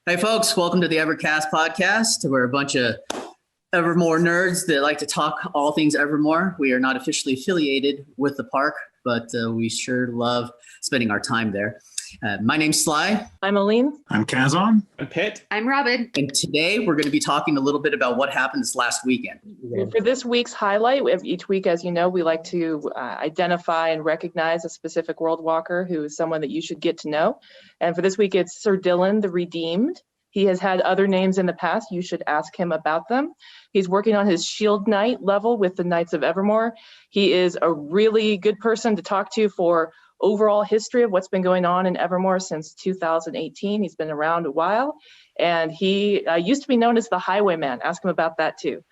Hey folks, welcome to the Evercast podcast. We're a bunch of Evermore nerds that like to talk all things Evermore. We are not officially affiliated with the park, but we sure love spending our time there. My name's Sly. I'm Aline. I'm Kazan. I'm Pitt. I'm Robin. And today we're going to be talking a little bit about what happened this last weekend. For this week's highlight, each week, as you know, we like to identify and recognize a specific world walker who is someone that you should get to know. And for this week, it's Sir Dylan the Redeemed. He has had other names in the past. You should ask him about them. He's working on his Shield Knight level with the Knights of Evermore. He is a really good person to talk to for overall history of what's been going on in Evermore since 2018. He's been around a while, and he used to be known as the Highwayman. Ask him about that too.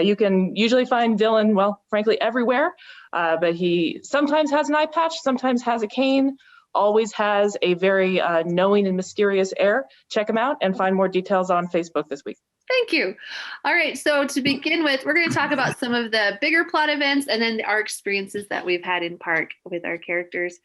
You can usually find Dylan, well, frankly, everywhere, but he sometimes has an eye patch, sometimes has a cane, always has a very knowing and mysterious air. Check him out and find more details on Facebook this week. Thank you. All right, so to begin with, we're going to talk about some of the bigger plot events and then our experiences that we've had in park with our characters.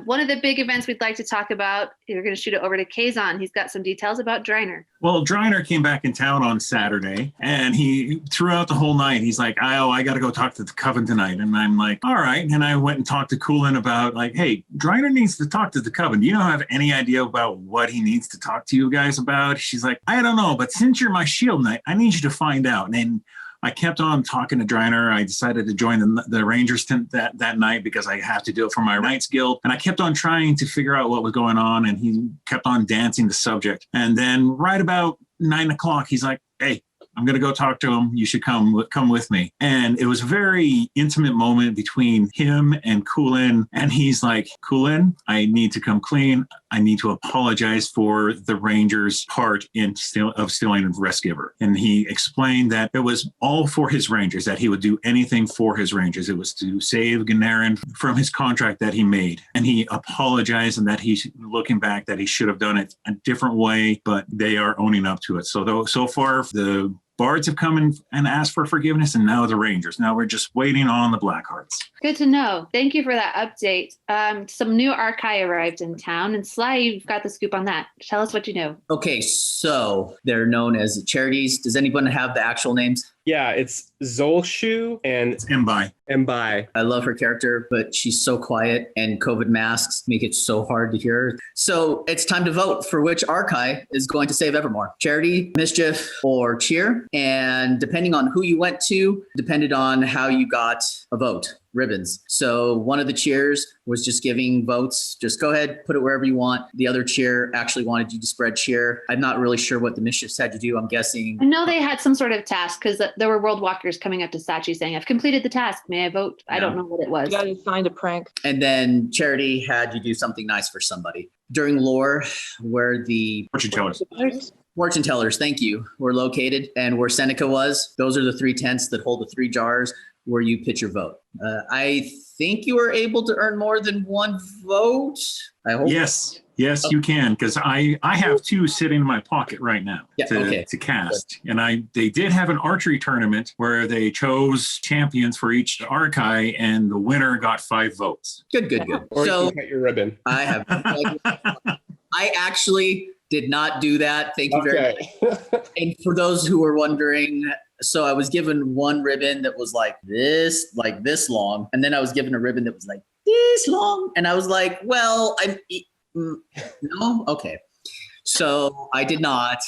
One of the big events we'd like to talk about, we're going to shoot it over to Kazan. He's got some details about Dryner. Well, Dryner came back in town on Saturday, and he throughout the whole night, he's like, I got to go talk to the Coven tonight. And I'm like, all right. And I went and talked to Coolin about like, hey, Dryner needs to talk to the Coven. Do you have any idea about what he needs to talk to you guys about? She's like, I don't know, but since you're my Shield Knight, I need you to find out. And I kept on talking to Dryner. I decided to join the Rangers tent that night because I have to do it for my Knights Guild. And I kept on trying to figure out what was going on, and he kept on dancing the subject. And then right about 9 o'clock, he's like, hey, I'm going to go talk to him. You should come with me. And it was a very intimate moment between him and Coolin. And he's like, Coolin, I need to come clean. I need to apologize for the Rangers' part in stealing Restgiver. And he explained that it was all for his Rangers, that he would do anything for his Rangers. It was to save Ganarin from his contract that he made. And he apologized, and that he's looking back that he should have done it a different way, but they are owning up to it. So far, the Bards have come in and asked for forgiveness, and now the Rangers. Now we're just waiting on the Blackhearts. Good to know. Thank you for that update. Some new archai arrived in town, and Sly, you've got the scoop on that. Tell us what you know. Okay, so they're known as charities. Does anyone have the actual names? Yeah, it's Zolshu and It's Mbai. Mbai. I love her character, but she's so quiet, and COVID masks make it so hard to hear her. So it's time to vote for which archai is going to save Evermore. Charity, Mischief, or Cheer. And depending on who you went to, depended on how you got a vote. Ribbons. So one of the cheers was just giving votes. Just go ahead, put it wherever you want. The other cheer actually wanted you to spread cheer. I'm not really sure what the Mischiefs had to do. I'm guessing. I know they had some sort of task because there were world walkers coming up to Sochi saying, I've completed the task. May I vote? I don't know what it was. You got to find a prank. And then Charity had you do something nice for somebody. During lore, where the fortune tellers, thank you, were located and where Seneca was, those are the 3 tents that hold the 3 jars where you pitch your vote. I think you were able to earn more than 1 vote. I hope. Yes, you can, because I have 2 sitting in my pocket right now to cast. Good. And they did have an archery tournament where they chose champions for each archai, and the winner got 5 votes. Good. Or so you can cut your ribbon. I actually did not do that. Thank you very much. And for those who were wondering, so I was given 1 ribbon that was like this long. And then I was given a ribbon that was like this long. And I was like, well, no, okay. So I did not.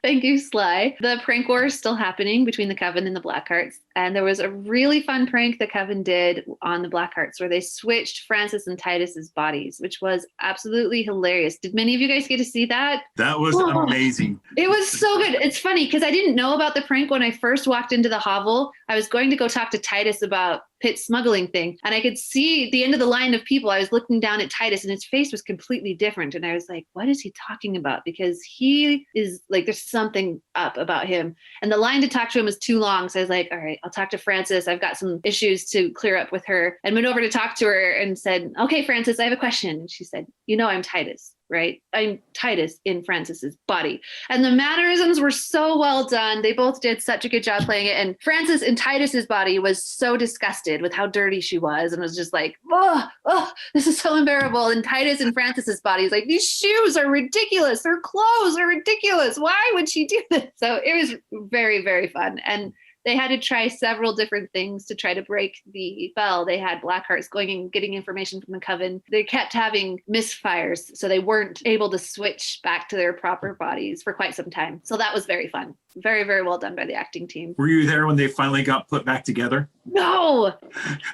Thank you, Sly. The prank war is still happening between the Coven and the Blackhearts. And there was a really fun prank the Coven did on the Blackhearts where they switched Francis and Titus's bodies, which was absolutely hilarious. Did many of you guys get to see that? That was amazing. It was so good. It's funny because I didn't know about the prank when I first walked into the hovel. I was going to go talk to Titus about Pitt's smuggling thing. And I could see the end of the line of people. I was looking down at Titus and his face was completely different. And I was like, what is he talking about? Because he is like, there's something up about him. And the line to talk to him was too long. So I was like, all right, I'll talk to Francis. I've got some issues to clear up with her. And went over to talk to her and said, okay, Francis, I have a question. And she said, I'm Titus. right? I'm Titus in Francis's body. And the mannerisms were so well done. They both did such a good job playing it. And Francis in Titus's body was so disgusted with how dirty she was and was just like, oh, this is so unbearable. And Titus in Francis's body is like, these shoes are ridiculous. Her clothes are ridiculous. Why would she do this? So it was very, very fun. And they had to try several different things to try to break the spell. They had Blackhearts going and getting information from the coven. They kept having misfires, so they weren't able to switch back to their proper bodies for quite some time. So that was very fun. Very, very well done by the acting team. Were you there when they finally got put back together? No!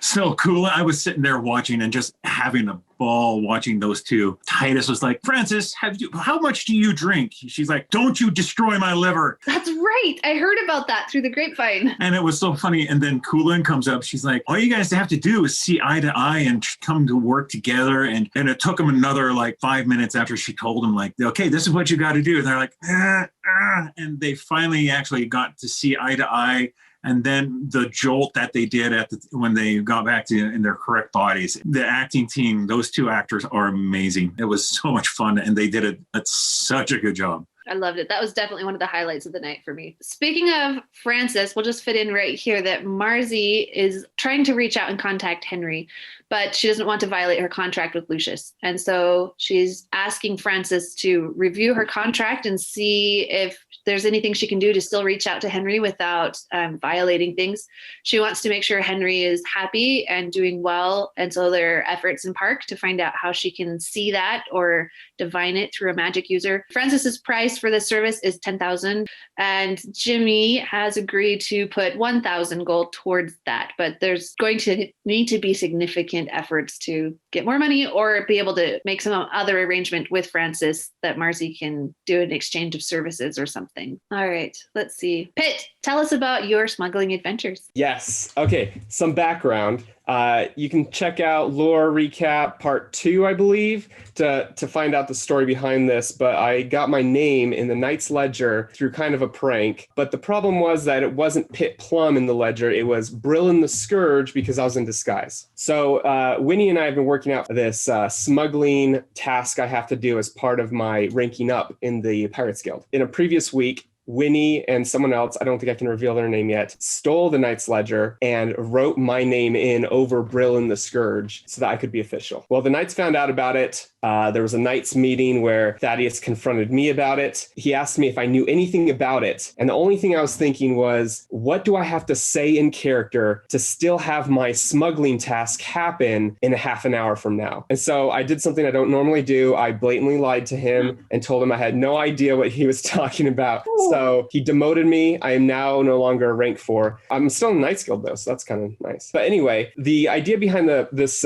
So cool. I was sitting there watching and just having a ball watching those two. Titus was like, Francis, how much do you drink? She's like, don't you destroy my liver. That's right. I heard about that through the grapevine. And it was so funny. And then Coolin comes up. She's like, all you guys have to do is see eye to eye and come to work together. And it took them another like 5 minutes after she told them, like, okay, this is what you got to do. And they're like, and they finally actually got to see eye to eye. And then the jolt that they did when they got back to in their correct bodies. The acting team, those two actors are amazing. It was so much fun, and they did it at such a good job. I loved it. That was definitely one of the highlights of the night for me. Speaking of Francis, we'll just fit in right here that Marzie is trying to reach out and contact Henry, but she doesn't want to violate her contract with Lucius. And so she's asking Francis to review her contract and see if there's anything she can do to still reach out to Henry without violating things. She wants to make sure Henry is happy and doing well. And so there are efforts in Park to find out how she can see that or divine it through a magic user. Francis's price for this service is 10,000, and Jimmy has agreed to put 1,000 gold towards that. But there's going to need to be significant efforts to get more money or be able to make some other arrangement with Francis that Marzie can do an exchange of services or something. All right, let's see. Pitt, tell us about your smuggling adventures. Yes. Okay. Some background. You can check out Lore Recap Part 2, I believe, to find out the story behind this. But I got my name in the Knight's Ledger through kind of a prank. But the problem was that it wasn't Pitt Plum in the ledger. It was Brillin the Scourge because I was in disguise. So Winnie and I have been working out this smuggling task I have to do as part of my ranking up in the Pirates Guild. In a previous week, Winnie and someone else, I don't think I can reveal their name yet, stole the Knight's Ledger and wrote my name in over Brillin the Scourge so that I could be official. Well, the Knights found out about it. There was a Knights meeting where Thaddeus confronted me about it. He asked me if I knew anything about it. And the only thing I was thinking was, what do I have to say in character to still have my smuggling task happen in a half an hour from now? And so I did something I don't normally do. I blatantly lied to him and told him I had no idea what he was talking about. So he demoted me. I am now no longer a rank 4. I'm still in the Knights Guild though, so that's kind of nice. But anyway, the idea behind this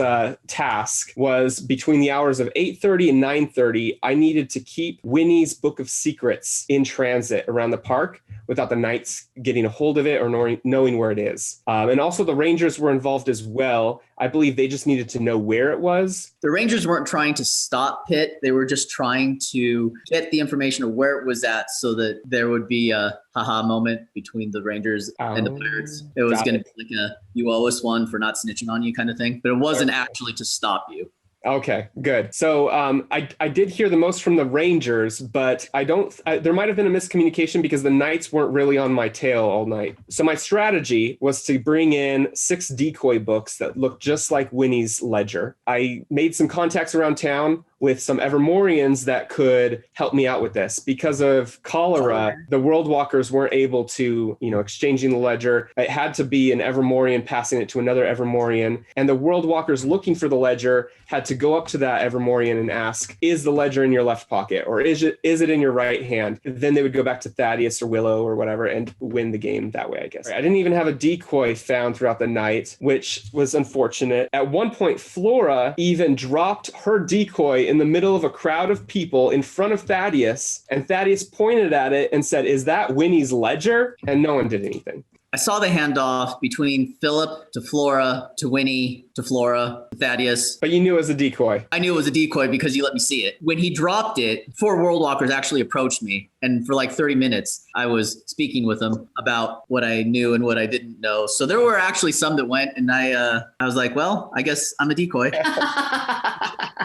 task was between the hours of 8:30 and 9:30, I needed to keep Winnie's Book of Secrets in transit around the park without the Knights getting a hold of it or knowing where it is. And also the Rangers were involved as well. I believe they just needed to know where it was. The Rangers weren't trying to stop Pitt. They were just trying to get the information of where it was at so that there would be a haha moment between the Rangers and the Pirates. It was going to be like a you owe us one for not snitching on you kind of thing, but it wasn't actually to stop you. Okay, good. So I did hear the most from the Rangers, but there might have been a miscommunication because the Knights weren't really on my tail all night. So my strategy was to bring in 6 decoy books that looked just like Winnie's ledger. I made some contacts around town with some Evermorians that could help me out with this. Because of cholera, the World Walkers weren't able to, exchanging the ledger. It had to be an Evermorian passing it to another Evermorian. And the World Walkers looking for the ledger had to go up to that Evermorian and ask, is the ledger in your left pocket? Or is it in your right hand? Then they would go back to Thaddeus or Willow or whatever and win the game that way, I guess. I didn't even have a decoy found throughout the night, which was unfortunate. At one point, Flora even dropped her decoy in the middle of a crowd of people in front of Thaddeus, and Thaddeus pointed at it and said, is that Winnie's ledger? And no one did anything. I saw the handoff between Philip to Flora to Winnie to Flora to Thaddeus. But you knew it was a decoy. I knew it was a decoy because you let me see it. When he dropped it, 4 World Walkers actually approached me. And for like 30 minutes, I was speaking with them about what I knew and what I didn't know. So there were actually some that went, and I was like, well, I guess I'm a decoy.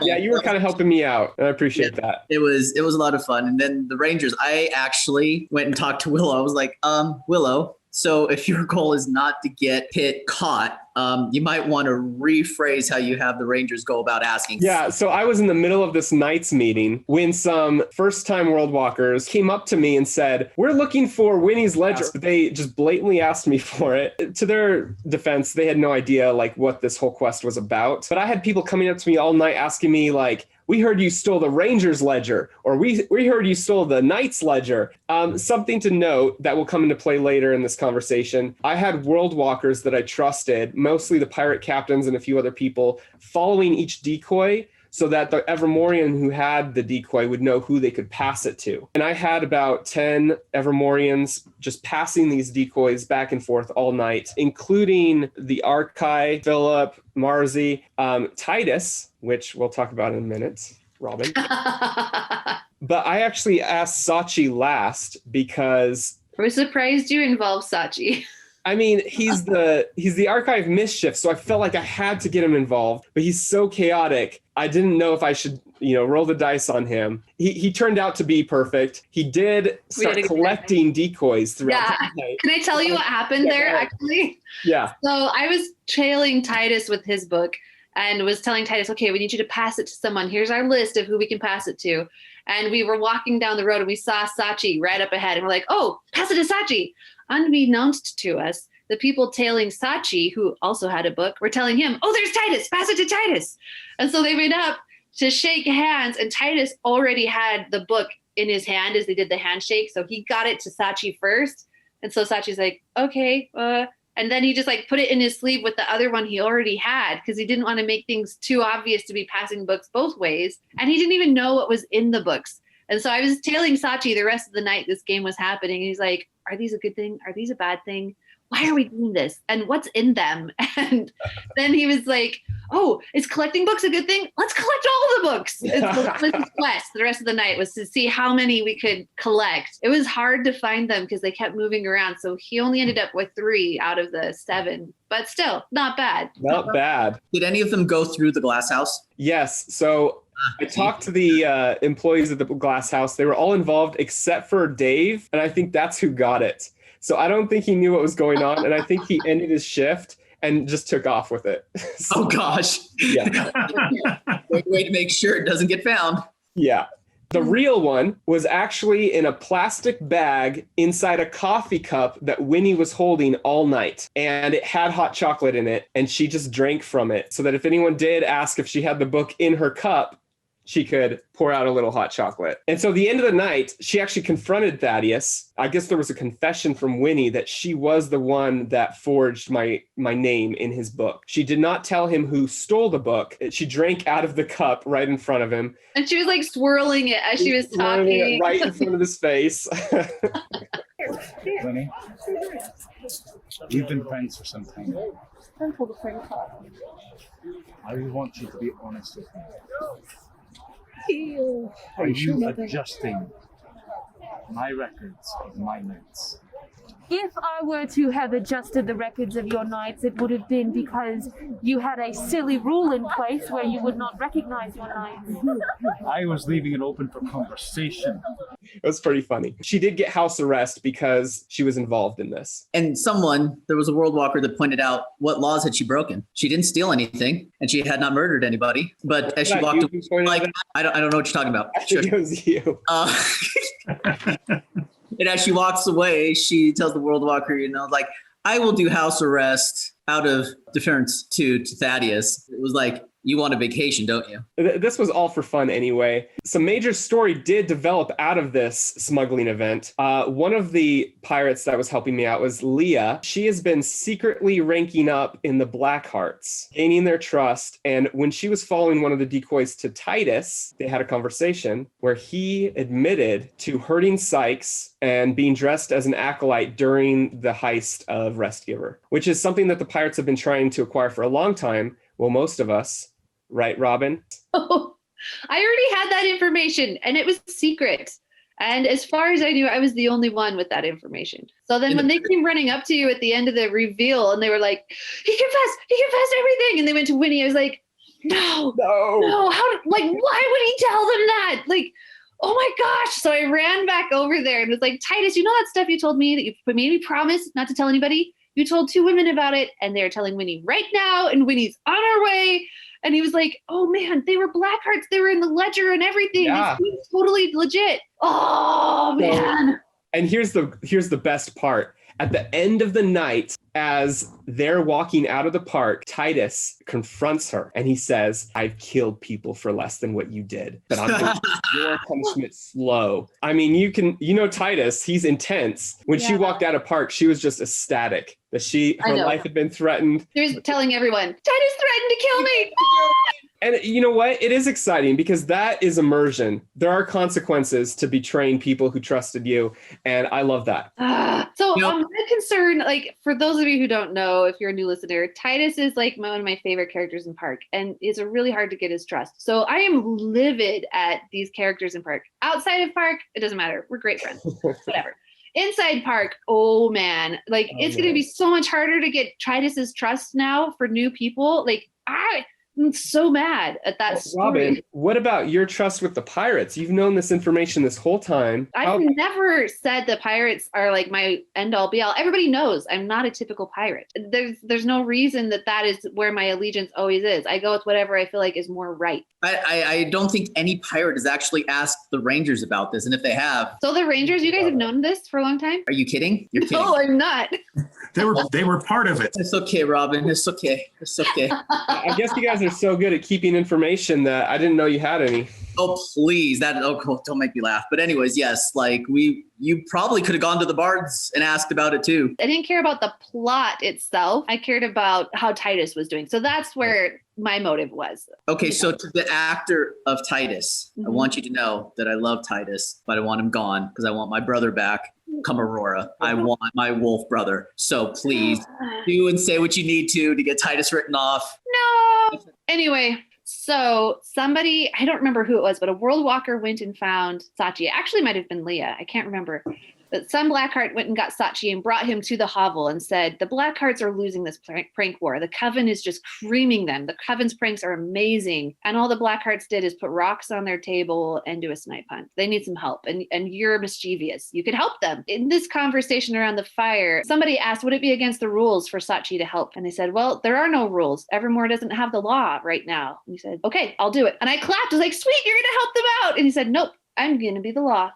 Yeah, you were kind of helping me out, and I appreciate that. It was a lot of fun. And then the Rangers, I actually went and talked to Willow. I was like, Willow, so if your goal is not to get Pitt caught, you might want to rephrase how you have the Rangers go about asking. Yeah, so I was in the middle of this Knights meeting when some first-time World Walkers came up to me and said, we're looking for Winnie's ledger. They just blatantly asked me for it. To their defense, they had no idea like what this whole quest was about. But I had people coming up to me all night asking me like, we heard you stole the Rangers ledger, or we heard you stole the Knights ledger. Something to note that will come into play later in this conversation. I had world walkers that I trusted, mostly the pirate captains and a few other people, following each decoy so that the Evermorian who had the decoy would know who they could pass it to. And I had about 10 Evermorians just passing these decoys back and forth all night, including the archai, Philip, Marzie, Titus, which we'll talk about in a minute, Robin. But I actually asked Sochi last because... We're surprised you involved Sochi. I mean, he's the archive mischief, so I felt like I had to get him involved, but he's so chaotic. I didn't know if I should, roll the dice on him. He turned out to be perfect. He did start collecting decoys throughout the night. Can I tell you what happened there, actually? Yeah. So I was trailing Titus with his book and was telling Titus, okay, we need you to pass it to someone. Here's our list of who we can pass it to. And we were walking down the road and we saw Sochi right up ahead. And we're like, oh, pass it to Sochi. Unbeknownst to us, the people tailing Sochi, who also had a book, were telling him, oh, there's Titus, pass it to Titus. And so they went up to shake hands, and Titus already had the book in his hand as they did the handshake. So he got it to Sochi first. And so Sachi's like, okay. And then he just like put it in his sleeve with the other one he already had because he didn't want to make things too obvious to be passing books both ways. And he didn't even know what was in the books. And so I was tailing Sochi the rest of the night this game was happening. And he's like, are these a good thing? Are these a bad thing? Why are we doing this? And what's in them? And then he was like, oh, is collecting books a good thing? Let's collect all the books. His quest the rest of the night was to see how many we could collect. It was hard to find them because they kept moving around. So he only ended up with 3 out of the 7, but still not bad. Not bad. Did any of them go through the glass house? Yes. So I talked to the employees at the glass house. They were all involved except for Dave. And I think that's who got it. So I don't think he knew what was going on. And I think he ended his shift and just took off with it. So, oh, gosh. Yeah. Way to make sure it doesn't get found. Yeah. The real one was actually in a plastic bag inside a coffee cup that Winnie was holding all night. And it had hot chocolate in it. And she just drank from it so that if anyone did ask if she had the book in her cup, she could pour out a little hot chocolate. And so the end of the night, she actually confronted Thaddeus. I guess there was a confession from Winnie that she was the one that forged my name in his book. She did not tell him who stole the book. She drank out of the cup right in front of him. And she was like swirling it as she was talking. Right in front of his face. Winnie, we've been friends for some time. Don't pull the friend card. I want you to be honest with me. Ew. Are you adjusting my records of my notes? If I were to have adjusted the records of your nights, it would have been because you had a silly rule in place where you would not recognize your nights. I was leaving it open for conversation. It was pretty funny. She did get house arrest because she was involved in this. And there was a world walker that pointed out what laws had she broken. She didn't steal anything and she had not murdered anybody. But as she walked away, like, I don't know what you're talking about. I think it was you. And as she walks away, she tells the world walker, like, I will do house arrest out of deference to Thaddeus. It was like, you want a vacation, don't you? This was all for fun anyway. Some major story did develop out of this smuggling event. One of the pirates that was helping me out was Leah. She has been secretly ranking up in the Black Hearts, gaining their trust. And when she was following one of the decoys to Titus, they had a conversation where he admitted to hurting Sykes and being dressed as an acolyte during the heist of Restgiver, which is something that the pirates have been trying to acquire for a long time. Well, most of us. Right, Robin? Oh, I already had that information and it was secret. And as far as I knew, I was the only one with that information. So then when they came running up to you at the end of the reveal and they were like, he confessed everything. And they went to Winnie, I was like, no. No. Why would he tell them that? Like, oh my gosh. So I ran back over there and was like, Titus, you know that stuff you told me that you made me promise not to tell anybody? You told 2 women about it and they're telling Winnie right now and Winnie's on her way. And he was like, oh man, they were Blackhearts. They were in the ledger and everything. Yeah. It seems totally legit. Oh man. And here's the best part. At the end of the night, as they're walking out of the park, Titus confronts her and he says, I've killed people for less than what you did, but I'm going to keep your punishment slow. I mean, Titus, he's intense. When she walked out of park, she was just ecstatic that her life had been threatened. There's telling everyone, Titus threatened to kill me. And you know what? It is exciting because that is immersion. There are consequences to betraying people who trusted you. And I love that. I'm concerned, like, for those of you who don't know, if you're a new listener, Titus is like one of my favorite characters in Park and it's really hard to get his trust. So I am livid at these characters in Park. Outside of Park, it doesn't matter. We're great friends. Whatever. Inside Park, oh man, it's going to be so much harder to get Titus's trust now for new people. Like, I'm so mad at that story. Robin, what about your trust with the pirates? You've known this information this whole time. I've never said the pirates are like my end all be all. Everybody knows I'm not a typical pirate. There's no reason that is where my allegiance always is. I go with whatever I feel like is more right. I don't think any pirate has actually asked the Rangers about this. And if they have. So the Rangers, you guys have known this for a long time? Are you kidding? You're kidding. No, I'm not. They were part of it. It's okay, Robin. It's okay. It's okay. I guess you guys are so good at keeping information that I didn't know you had any. Oh, please. Don't make me laugh. But anyways, yes, you probably could have gone to the bards and asked about it too. I didn't care about the plot itself. I cared about how Titus was doing. So that's where my motive was. Okay, so to the actor of Titus, I want you to know that I love Titus, but I want him gone because I want my brother back. Come Aurora. I want my wolf brother. So please do and say what you need to get Titus written off. No. Anyway, so somebody, I don't remember who it was, but a world walker went and found Sochi. It actually might have been Leah. I can't remember. But some Blackheart went and got Sochi and brought him to the hovel and said, the Blackhearts are losing this prank war. The Coven is just creaming them. The Coven's pranks are amazing. And all the Blackhearts did is put rocks on their table and do a snipe hunt. They need some help. And you're mischievous. You could help them. In this conversation around the fire, somebody asked, would it be against the rules for Sochi to help? And they said, well, there are no rules. Evermore doesn't have the law right now. And he said, okay, I'll do it. And I clapped. I was like, sweet, you're going to help them out. And he said, nope, I'm going to be the law.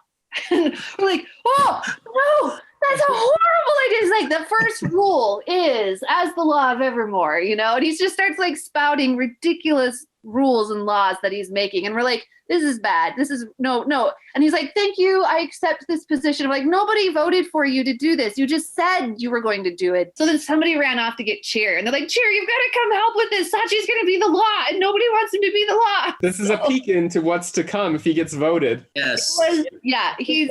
We're like, oh no, that's a horrible idea. It's like the first rule is as the law of Evermore, and he just starts spouting ridiculous rules and laws that he's making. And we're like, this is bad. This is no. And he's like, thank you. I accept this position. I'm like, nobody voted for you to do this. You just said you were going to do it. So then somebody ran off to get Cheer. And they're like, Cheer, you've got to come help with this. Sachi's going to be the law. And nobody wants him to be the law. This is a peek into what's to come if he gets voted. Yes. He's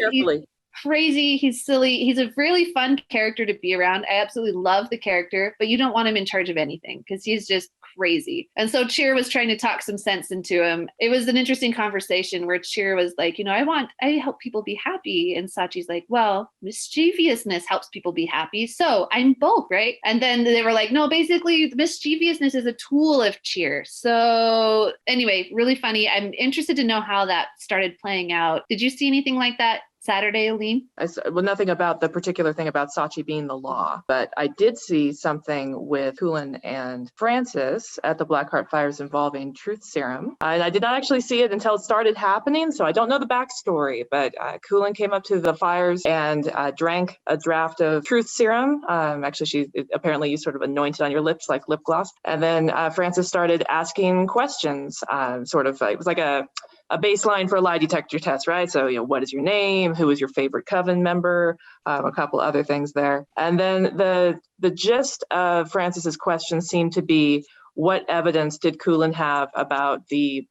crazy. He's silly. He's a really fun character to be around. I absolutely love the character, but you don't want him in charge of anything because he's just crazy. And so Cheer was trying to talk some sense into him. It was an interesting conversation where Cheer was like, I help people be happy. And Sachi's like, well, mischievousness helps people be happy. So I'm both, right? And then they were like, no, basically mischievousness is a tool of Cheer. So anyway, really funny. I'm interested to know how that started playing out. Did you see anything like that Saturday, Aline? Well, nothing about the particular thing about Sochi being the law, but I did see something with Coolin and Francis at the Blackheart fires involving truth serum. And I did not actually see it until it started happening, so I don't know the backstory, but Coolin came up to the fires and drank a draft of truth serum. Actually, apparently you sort of anointed on your lips like lip gloss. And then Francis started asking questions, it was like a baseline for a lie detector test, right? So, what is your name? Who is your favorite Coven member? A couple other things there. And then the gist of Francis's question seemed to be, what evidence did Coolin have about the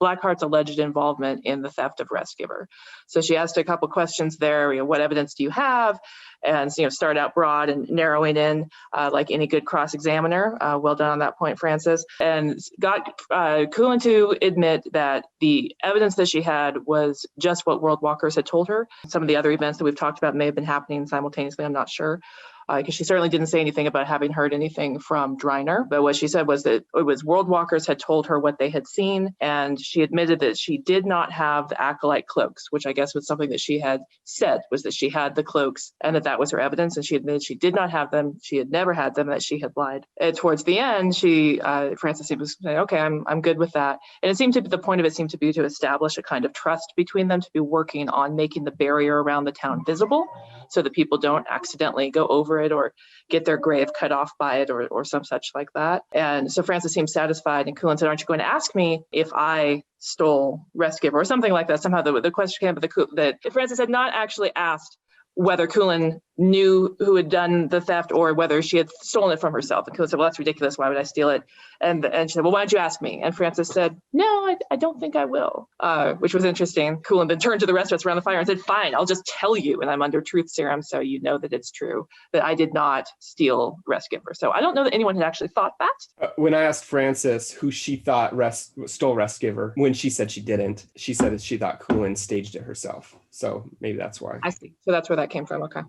Blackheart's alleged involvement in the theft of Restgiver? So she asked a couple questions there. What evidence do you have? And start out broad and narrowing in like any good cross-examiner. Well done on that point, Francis. And got Coolin to admit that the evidence that she had was just what World Walkers had told her. Some of the other events that we've talked about may have been happening simultaneously, I'm not sure. because she certainly didn't say anything about having heard anything from Dryner. But what she said was that it was world walkers had told her what they had seen, and she admitted that she did not have the acolyte cloaks, which I guess was something that she had said, was that she had the cloaks and that was her evidence, and she admitted she did not have them, she had never had them, that she had lied. And towards the end, Francis was saying, okay, I'm good with that. And it seemed to be, the point of it seemed to be to establish a kind of trust between them, to be working on making the barrier around the town visible so that people don't accidentally go over it or get their grave cut off by it or some such like that. And so Francis seemed satisfied, and Coolin said, aren't you going to ask me if I stole Rest Giver or something like that? Somehow the question came up that Francis had not actually asked whether Coolin knew who had done the theft or whether she had stolen it from herself. And Coolin said, well, that's ridiculous. Why would I steal it? And she said, well, why don't you ask me? And Francis said, no, I don't think I will, which was interesting. Coolin then turned to the rest of us around the fire and said, fine, I'll just tell you. And I'm under truth serum, so you know that it's true, that I did not steal Rest Giver. So I don't know that anyone had actually thought that. When I asked Francis who she thought stole Rest Giver, when she said she didn't, she said that she thought Coolin staged it herself. So maybe that's why. I see. So that's where that came from. Okay.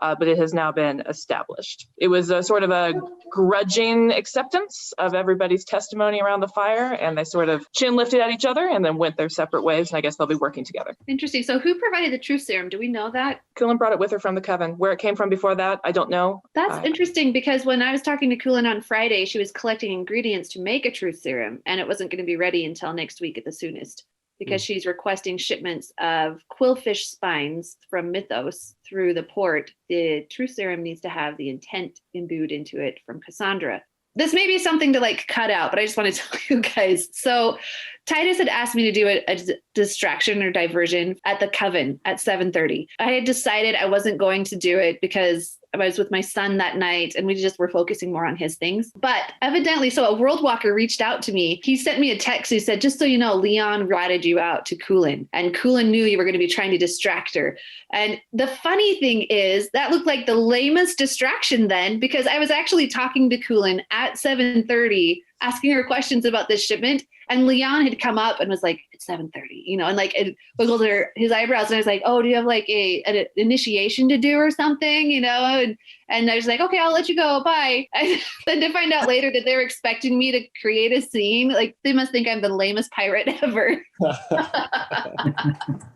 But it has now been established. It was a sort of a grudging acceptance of everybody's testimony around the fire, and they sort of chin lifted at each other and then went their separate ways, and I guess they'll be working together. Interesting. So who provided the truth serum? Do we know that? Coolin brought it with her from the coven. Where it came from before that, I don't know. That's interesting, because when I was talking to Coolin on Friday, she was collecting ingredients to make a truth serum, and it wasn't going to be ready until next week at the soonest, because she's requesting shipments of quillfish spines from Mythos through the port. The truth serum needs to have the intent imbued into it from Cassandra. This may be something to cut out, but I just want to tell you guys. So Titus had asked me to do a distraction or diversion at the Coven at 7:30. I had decided I wasn't going to do it because I was with my son that night and we just were focusing more on his things. But evidently, so a world walker reached out to me. He sent me a text. He said, just so you know, Leon ratted you out to Coolin, and Coolin knew you were going to be trying to distract her. And the funny thing is that looked like the lamest distraction then, because I was actually talking to Coolin at 7:30, asking her questions about this shipment. And Leon had come up and was like, it's 7:30, and it wiggled his eyebrows. And I was like, oh, do you have an initiation to do or something, And I was like, okay, I'll let you go. Bye. And then to find out later that they're expecting me to create a scene, they must think I'm the lamest pirate ever.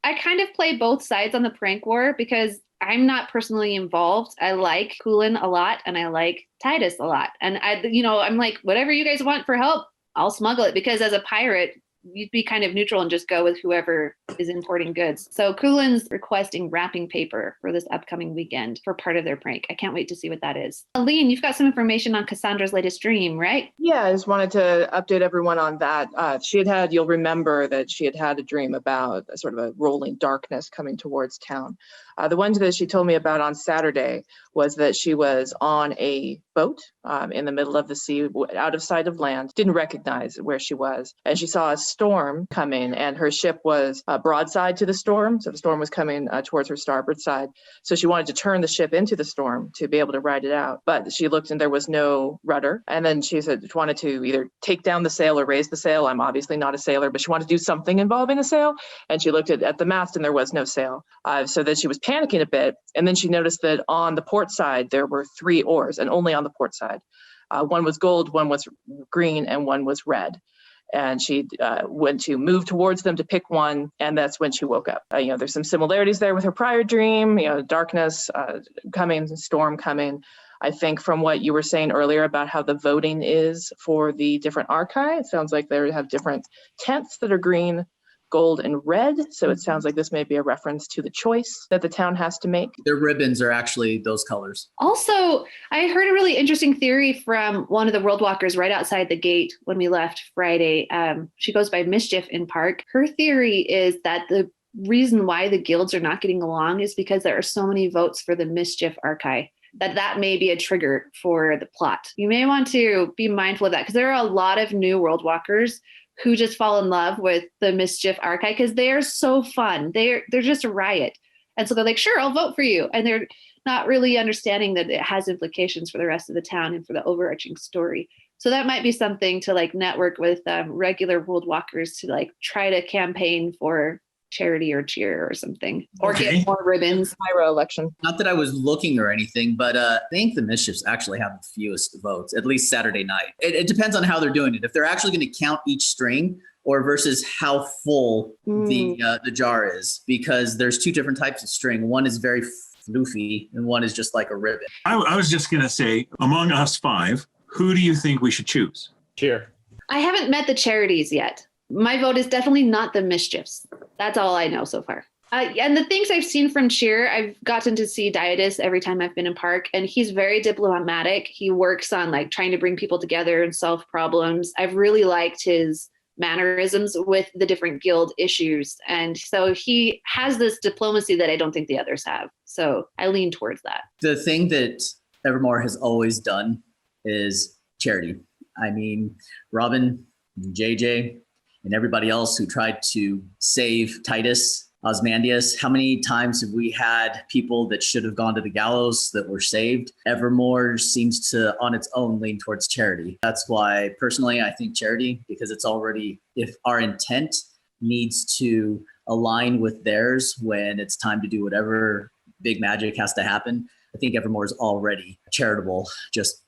I kind of play both sides on the prank war because I'm not personally involved. I like Coolin a lot and I like Titus a lot. And I'm like, whatever you guys want for help, I'll smuggle it, because as a pirate, you'd be kind of neutral and just go with whoever is importing goods. So Coolin's requesting wrapping paper for this upcoming weekend for part of their prank. I can't wait to see what that is. Leon, you've got some information on Cassandra's latest dream, right? Yeah, I just wanted to update everyone on that. You'll remember that she had a dream about a sort of a rolling darkness coming towards town. The one that she told me about on Saturday was that she was on a boat in the middle of the sea, out of sight of land, didn't recognize where she was. And she saw a storm coming, and her ship was broadside to the storm. So the storm was coming towards her starboard side. So she wanted to turn the ship into the storm to be able to ride it out. But she looked and there was no rudder. And then she said she wanted to either take down the sail or raise the sail. I'm obviously not a sailor, but she wanted to do something involving a sail. And she looked at the mast and there was no sail. So then she was panicking a bit. And then she noticed that on the port side, there were 3 oars, and only on the port side. One was gold, one was green, and one was red. And she went to move towards them to pick one, and that's when she woke up. There's some similarities there with her prior dream, darkness coming, storm coming. I think from what you were saying earlier about how the voting is for the different archai, it sounds like they have different tents that are green, gold, and red. So it sounds like this may be a reference to the choice that the town has to make. Their ribbons are actually those colors. Also, I heard a really interesting theory from one of the world walkers right outside the gate when we left Friday. She goes by Mischief in Park. Her theory is that the reason why the guilds are not getting along is because there are so many votes for the Mischief archai. That may be a trigger for the plot. You may want to be mindful of that, because there are a lot of new world walkers who just fall in love with the Mischief archai because they're so fun. They're just a riot. And so they're like, sure, I'll vote for you. And they're not really understanding that it has implications for the rest of the town and for the overarching story. So that might be something to network with regular world walkers to try to campaign for charity or cheer or something, or Okay. get more ribbons. Myra election. Not that I was looking or anything, but I think the Mischiefs actually have the fewest votes, at least Saturday night. It depends on how they're doing it. If they're actually going to count each string or versus how full the jar is, because there's two different types of string. One is very floofy and one is just like a ribbon. I was just going to say, among us 5, who do you think we should choose? Cheer. I haven't met the charities yet. My vote is definitely not the Mischiefs. That's all I know so far. And the things I've seen from cheer, I've gotten to see Titus every time I've been in park, and he's very diplomatic. He works on like trying to bring people together and solve problems. I've really liked his mannerisms with the different guild issues. And so he has this diplomacy that I don't think the others have. So I lean towards that. The thing that Evermore has always done is charity. I mean, Robin, JJ, and everybody else who tried to save Titus, Osmandius, how many times have we had people that should have gone to the gallows that were saved? Evermore seems to, on its own, lean towards charity. That's why, personally, I think charity, because it's already, if our intent needs to align with theirs when it's time to do whatever big magic has to happen, I think Evermore is already charitable just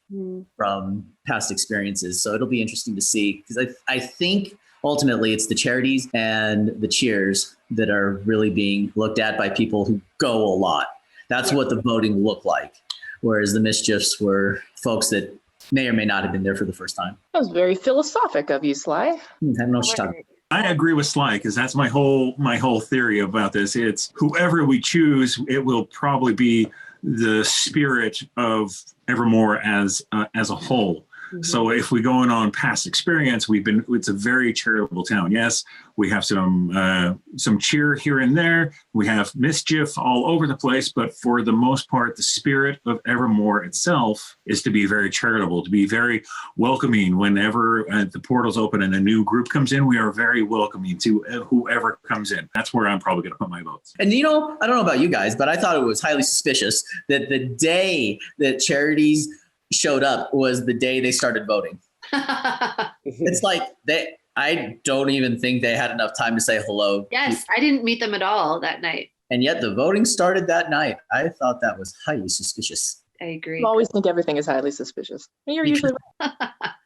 from past experiences. So it'll be interesting to see, because I think ultimately it's the charities and the cheers that are really being looked at by people who go a lot. That's what the voting looked like. Whereas the Mischiefs were folks that may or may not have been there for the first time. That was very philosophic of you, Sly. I don't know what you're talking about. I agree with Sly, because that's my whole theory about this. It's whoever we choose, it will probably be the spirit of Evermore as a whole. So if we go in on past experience, it's a very charitable town. Yes, we have some cheer here and there. We have mischief all over the place, but for the most part, the spirit of Evermore itself is to be very charitable, to be very welcoming. Whenever the portals open and a new group comes in, we are very welcoming to whoever comes in. That's where I'm probably going to put my votes. And I don't know about you guys, but I thought it was highly suspicious that the day that charities showed up was the day they started voting. It's like I don't even think they had enough time to say hello. Yes, I didn't meet them at all that night. And yet the voting started that night. I thought that was highly suspicious. I agree. I always think everything is highly suspicious. You're usually right.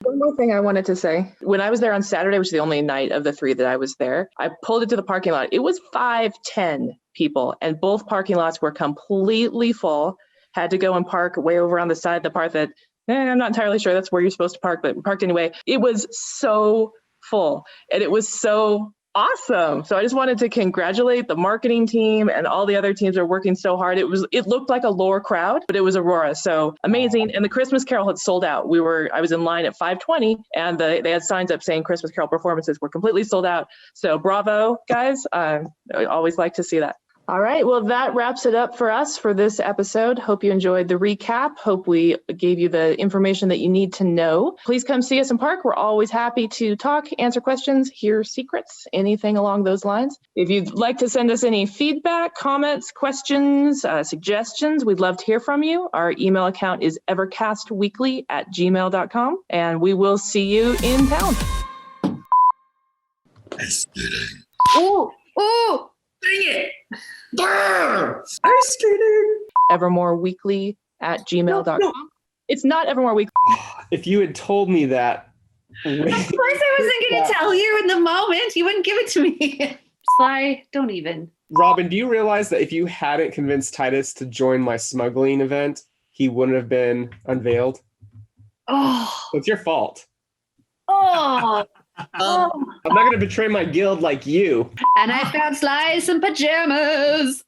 One more thing I wanted to say. When I was there on Saturday, which is the only night of the 3 that I was there, I pulled into the parking lot. It was 5:10 people, and both parking lots were completely full. Had to go and park way over on the side, the part that I'm not entirely sure that's where you're supposed to park, but we parked anyway. It was so full and it was so awesome. So I just wanted to congratulate the marketing team and all the other teams that are working so hard. It looked like a lower crowd, but it was Aurora. So amazing. And the Christmas Carol had sold out. I was in line at 5:20 and they had signs up saying Christmas Carol performances were completely sold out. So bravo, guys. I always like to see that. All right. Well, that wraps it up for us for this episode. Hope you enjoyed the recap. Hope we gave you the information that you need to know. Please come see us in park. We're always happy to talk, answer questions, hear secrets, anything along those lines. If you'd like to send us any feedback, comments, questions, suggestions, we'd love to hear from you. Our email account is evercastweekly@gmail.com, and we will see you in town. Ice skating. Oh, Dang it! Ice skating. evermoreweekly@gmail.com. No. It's not Evermore Weekly. If you had told me that. of course I wasn't going to tell you in the moment. You wouldn't give it to me. Sly, don't even. Robin, do you realize that if you hadn't convinced Titus to join my smuggling event, he wouldn't have been unveiled? Oh. It's your fault. Oh. I'm not going to betray my guild like you. And I found Sly some pajamas.